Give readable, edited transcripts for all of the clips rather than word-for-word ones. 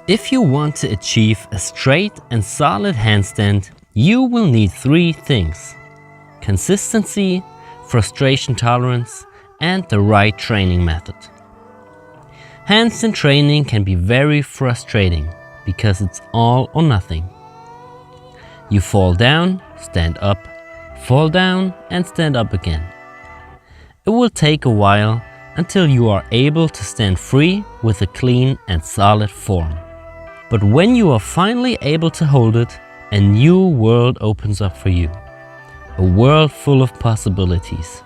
If you want to achieve a straight and solid handstand, you will need three things: consistency, frustration tolerance, and the right training method. Handstand training can be very frustrating because it's all or nothing. You fall down, stand up, fall down and stand up again. It will take a while until you are able to stand free with a clean and solid form. But when you are finally able to hold it, a new world opens up for you. A world full of possibilities.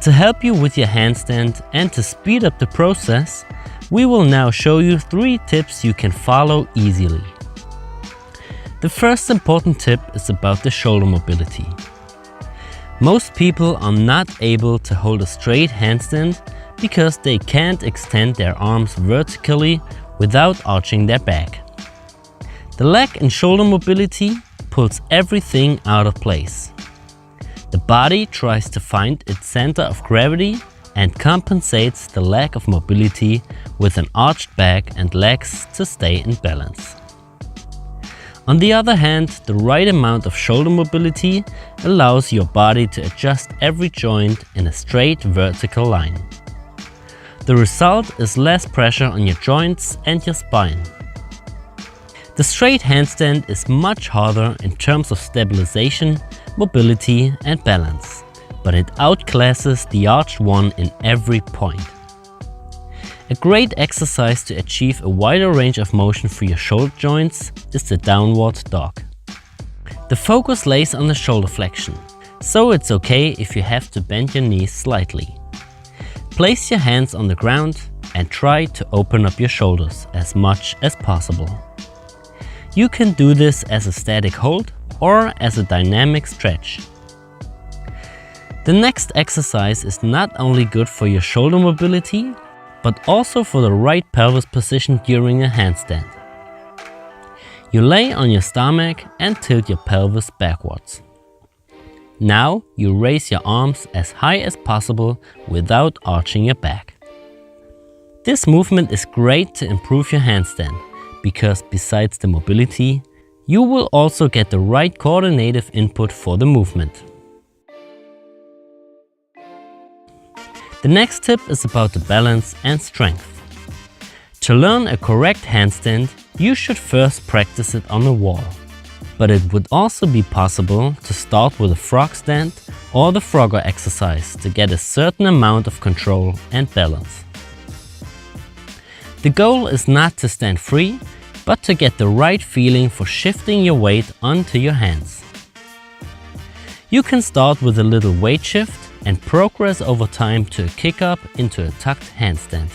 To help you with your handstand and to speed up the process, we will now show you 3 tips you can follow easily. The first important tip is about the shoulder mobility. Most people are not able to hold a straight handstand because they can't extend their arms vertically without arching their back. The leg and shoulder mobility pulls everything out of place. The body tries to find its center of gravity and compensates the lack of mobility with an arched back and legs to stay in balance. On the other hand, the right amount of shoulder mobility allows your body to adjust every joint in a straight vertical line. The result is less pressure on your joints and your spine. The straight handstand is much harder in terms of stabilization, mobility and balance, but it outclasses the arched one in every point. A great exercise to achieve a wider range of motion for your shoulder joints is the downward dog. The focus lays on the shoulder flexion, so it's okay if you have to bend your knees slightly. Place your hands on the ground and try to open up your shoulders as much as possible. You can do this as a static hold or as a dynamic stretch. The next exercise is not only good for your shoulder mobility, but also for the right pelvis position during a handstand. You lay on your stomach and tilt your pelvis backwards. Now you raise your arms as high as possible without arching your back. This movement is great to improve your handstand because besides the mobility, you will also get the right coordinative input for the movement. The next tip is about the balance and strength. To learn a correct handstand, you should first practice it on a wall. But it would also be possible to start with a frog stand or the Frogger exercise to get a certain amount of control and balance. The goal is not to stand free, but to get the right feeling for shifting your weight onto your hands. You can start with a little weight shift and progress over time to a kick up into a tucked handstand.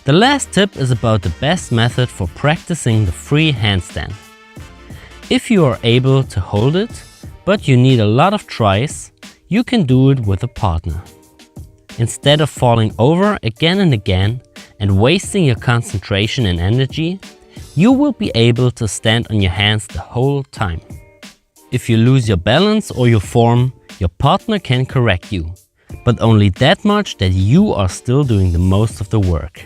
The last tip is about the best method for practicing the free handstand. If you are able to hold it, but you need a lot of tries, you can do it with a partner. Instead of falling over again and again and wasting your concentration and energy, you will be able to stand on your hands the whole time. If you lose your balance or your form, your partner can correct you, but only that much that you are still doing the most of the work.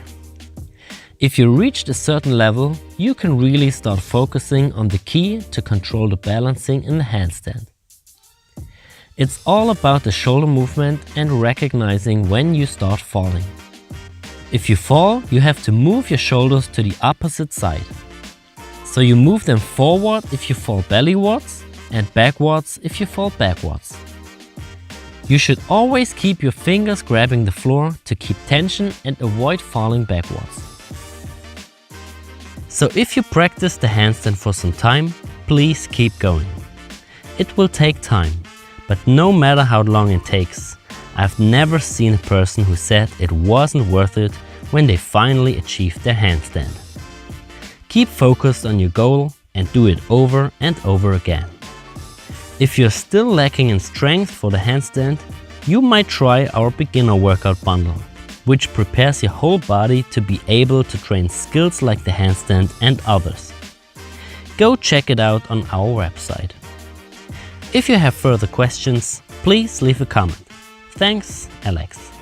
If you reached a certain level, you can really start focusing on the key to control the balancing in the handstand. It's all about the shoulder movement and recognizing when you start falling. If you fall, you have to move your shoulders to the opposite side. So you move them forward if you fall bellywards and backwards if you fall backwards. You should always keep your fingers grabbing the floor to keep tension and avoid falling backwards. So if you practice the handstand for some time, please keep going. It will take time, but no matter how long it takes, I've never seen a person who said it wasn't worth it when they finally achieved their handstand. Keep focused on your goal and do it over and over again. If you're still lacking in strength for the handstand, you might try our beginner workout bundle, which prepares your whole body to be able to train skills like the handstand and others. Go check it out on our website. If you have further questions, please leave a comment. Thanks, Alex.